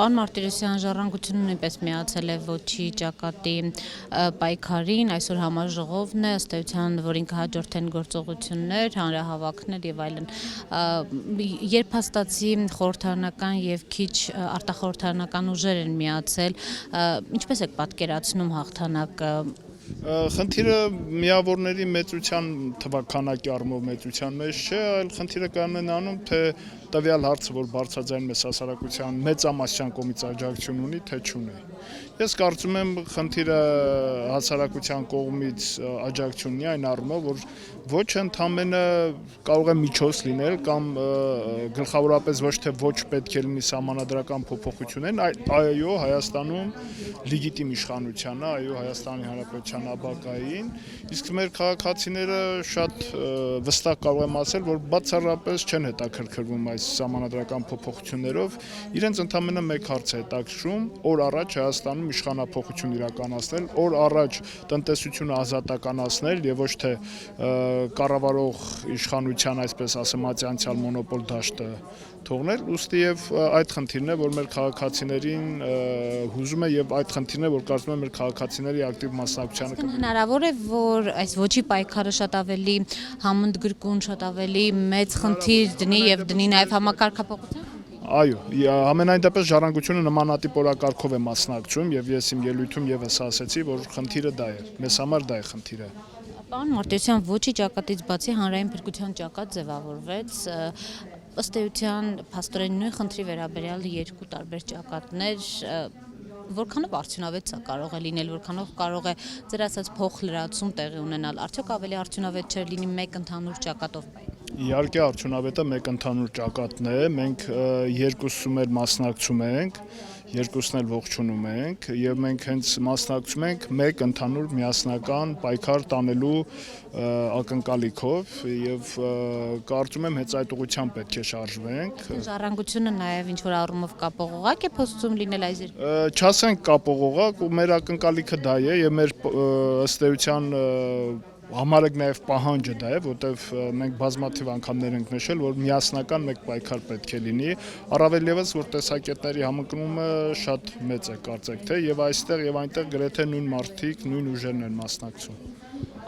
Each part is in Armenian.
Պարոն Մարտիրոսյան, Ժառանգությունը նույնպես միացել է ոչի ճակատի պայքարին, այսօր համաժողովն է, ըստ էության, որին կհաջորդեն գործողություններ, հանրահավաքներ եւ այլն։ Երբ հաստատի խորհրդարանական եւ քիչ արտախորհրդարանական ուժեր են միացել, ինչպես եք պատկերացնում հաղթանակը։ Խնդիրը միավորների մեծության թվականակի առումով մեծության մեջ չէ, այլ խնդիրը կանոնանում, թե տվյալ հարցը, որ բարձրաձայնում է հասարակության մեծամասնության կողմից աջակցություն ունի, թե չունի։ Ես կարծում եմ, խնդիրը հասարակության կողմից աջակցություն ունի այն առումով, որ ոչը ընդամենը կարող է միջոց լինել կամ գլխավորապես ոչ թե ոչ պետք է լինի սահմանադրական փոփոխություններ, այո, Հայաստանում լեգիտիմ իշխանության է, այո, Հայաստանի Հանրապետության ապագային, իսկ մեր քաղաքացիները շատ վստահ կարող եմ ասել, որ բացառապես չեն հետաքրքրվում այս սահմանադրական փոփոխություններով, իրենց ընդամենը մեկ հարց է հետաքրքրում՝ օր առաջ Հայաստանում իշխանափոխություն իրականացնել, օր առաջ տնտեսությունը ազատականացնել եւ ոչ թե կառավարող իշխանության, այսպես ասեմ, անցյալ մոնոպոլ դաշտը թողնել, ուստի եւ այդ խնդիրն է, որ մեր քաղաքացիներին հուզում է եւ այդ խնդիրն է, որ կարծում եմ մեր քաղաքացիների ակտիվ մասնակցությանը հնարավոր է, որ այս ոչի պայքարը շատ ավելի համընդգրկուն, շատ ավելի մեծ խնդիր դնի եւ դնի նաեւ համակարգափոխության։ Այո, ամենայն դեպս Ժառանգությունը նմանատիպ օրակարգով է մասնակցում եւ ես իմ ելույթում եւս ասացի, որ խնդիրը դա է, մեզ համար դա է խնդիրը։ Պարոն Մարտիրոսյան, ոչի ճակատից բացի հանրային փրկության ճակատ ձևավորվեց, ըստ էության փաստորեն նույն խնդրի վերաբերյալ երկու տարբեր ճակատներ, որքանով արդյունավետ սա կարող է լինել, որքանով կարող է ձեր ասած փոխլրացում տեղի ունենալ, արդյոք ավելի արդյունավետ չէ լինի մեկ ընդհանուր ճակատով։ Իհարկե արդյունավետը մեկ ընդհանուր ճակատն է, մենք երկուսում էլ մասնակցում ենք, երկուսն էլ ողջունում ենք եւ մենք հենց մասնակցում ենք մեկ ընդհանուր միասնական պայքար տանելու ակնկալիքով եւ կարծում եմ հենց այդ ուղղությամբ պետք է շարժվենք։ Ժառանգությունը նաեւ ինչ որ առումով կապողողակ է փորձում լինել այս երկու։ Չասենք կապողողակ, ու մեր ակնկալիքը դա է եւ մեր ըստ էության համարեք նաև պահանջը դա է, որտեվ մենք բազմաթիվ անգամներ ենք նշել, որ միասնական մեկ պայքար պետք է լինի, առավել ևս, որ տեսակետների համընկնումը շատ մեծ է, կարծեք թե, եւ այստեղ եւ այնտեղ գրեթե նույն մարդիկ, նույն ուժերն են մասնակցում։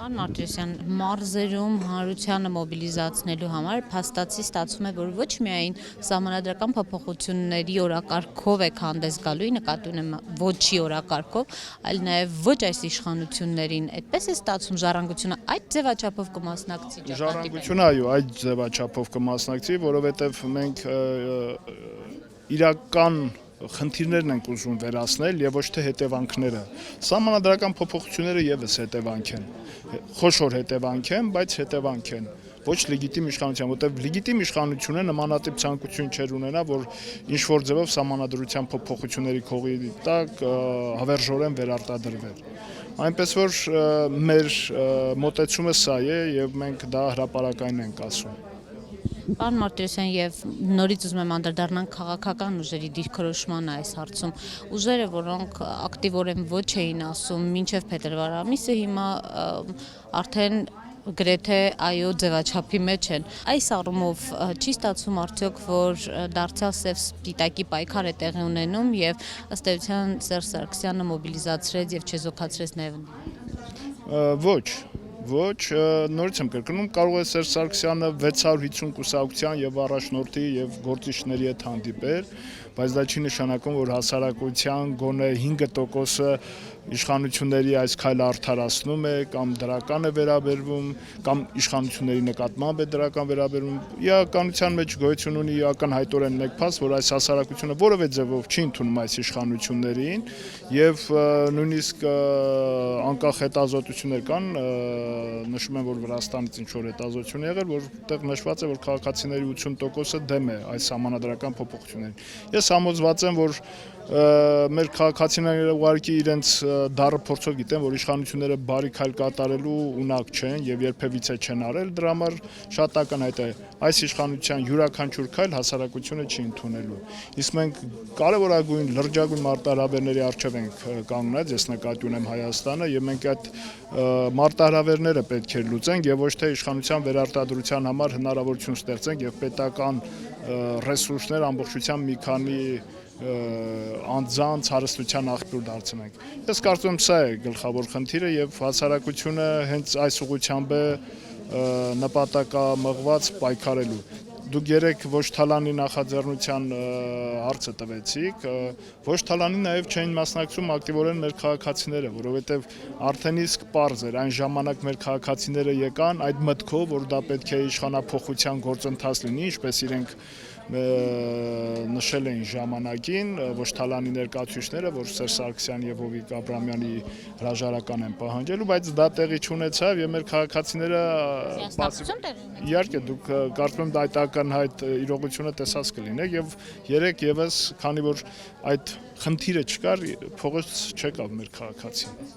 Պարոն Մարտիրոսյան, մարզերում հանրությանը մոբիլիզացնելու համար փաստացի ստացվում է, որ ոչ միայն սահմանադրական փոփոխությունների օրակարգով եք հանդես գալու, նկատի ունեմ ոչի օրակարգով, այլ նաև ոչ այս իշխանություններին, այդպես է ստացվում Ժառանգությունը այդ ձևաչափով կմասնակցի։ Ժառանգությունը այո, այդ ձևաչափով կմասնակցի, որովհետև մենք իրական խնդիրներն ենք ուզում վերացնել եւ ոչ թե հետևանքները։ Սահմանադրական փոփոխությունները եւս հետևանք են, խոշոր հետևանք են, բայց հետևանք են։ Ոչ լեգիտիմ իշխանության, որտեղ լեգիտիմ իշխանությունը նմանատիպ ցանկություն չեր ունենա, որ ինչ որ ձևով սահմանադրության փոփոխությունների քողի տակ հավերժորեն վերարտադրվեր։ Այնպես որ մեր մոտեցումը սա է եւ մենք դա հրապարակային ենք ասում։ Պարոն Մարտիրոսյան, եւ նորից ուզում եմ անդրադառնալ քաղաքական ուժերի դիրքորոշմանը այս հարցում։ Ուժերը, որոնք ակտիվորեն ոչ էին ասում մինչև փետրվար ամիսը, հիմա արդեն գրեթե այո ձևաչափի մեջ են։ Այս առումով չի ստացվում արդյոք, որ դարձյալ սև սպիտակի պայքար է տեղի ունենում եւ ըստ էության Սերժ Սարգսյանը մոբիլիզացրեց եւ չեզոքացրեց նաեւ։ Ոչ, նորից եմ կրկնում, կարող է Սերժ Սարգսյանը 650 կուսակցության եւ առաջնորդի եւ գործիչների հետ հանդիպել, բայց դա չի նշանակում, որ հասարակության գոնե 5%-ը իշխանությունների այս քայլը արդարացնում է կամ դրական է վերաբերվում կամ իշխանությունների նկատմամբ է դրական վերաբերվում։ Իրականության մեջ գոյություն ունի ակնհայտորեն մեկ փաստ, որ այս հասարակությունը որևէ ձևով չի ընդունում այս իշխանություններին եւ նույնիսկ անկախ հետազոտություններ կան, նշում են, որ Վրաստանից ինչ որ հետազոտություն եղել, որտեղ նշված է, որ քաղաքացիների 80%-ը դեմ է այս համանդրական փոփոխություններին։ Ես համոզված եմ, որ մեր քաղաքացիները ուղղակի իրենց դառը փորձով գիտեն, որ իշխանությունները բարի քայլ կատարելու ունակ չեն եւ երբևիցե չեն արել, դրա համար շատ ակնհայտ է այս իշխանության յուրաքանչյուր քայլ հասարակությունը չի ընդունելու։ Իսկ մենք կարևորագույն լրջագույն մարտահրավերների առջև ենք կանգնած, ես նկատի ունեմ Հայաստանը, եւ մենք այդ մարտահրավերները պետք է լուծենք եւ ոչ թե իշխանության վերարտադրության համար հնարավորություն ստեղծենք եւ պետական ռեսուրսներ ամբողջությամբ մի քանի անձանց հարստության աղբյուր դարձնենք։ Ես կարծում եմ սա է գլխավոր խնդիրը եւ հասարակությունը հենց այս ուղղությամբ է նպատակամղված պայքարելու։ Դուք երեք ոչ թալանի նախաձեռնության հարցը տվեցիք, ոչ թալանի նաև չէին մասնակցում ակտիվորեն մեր քաղաքացիները, որովհետև արդեն իսկ պարզ էր այն ժամանակ մեր քաղաքացիները եկան այդ մտքով, որ դա պետք է իշխանափոխության գործընթաց լինի, ինչպես իրենք նշել էին ժամանակին ոչ թալանի ներկայացուցիչները, որ Սերժ Սարգսյան եւ Հովիկ Աբրամյանի հրաժարական են պահանջելու, բայց դա տեղի չունեցավ եւ մեր քաղաքացիները իհարկե դուք կարծում եմ այդ ակնհայտ իրողությունը տեսած կլինեք եւ երեք եւս քանի որ այդ խնդիրը չկար, փողոց չեկավ մեր քաղաքացին։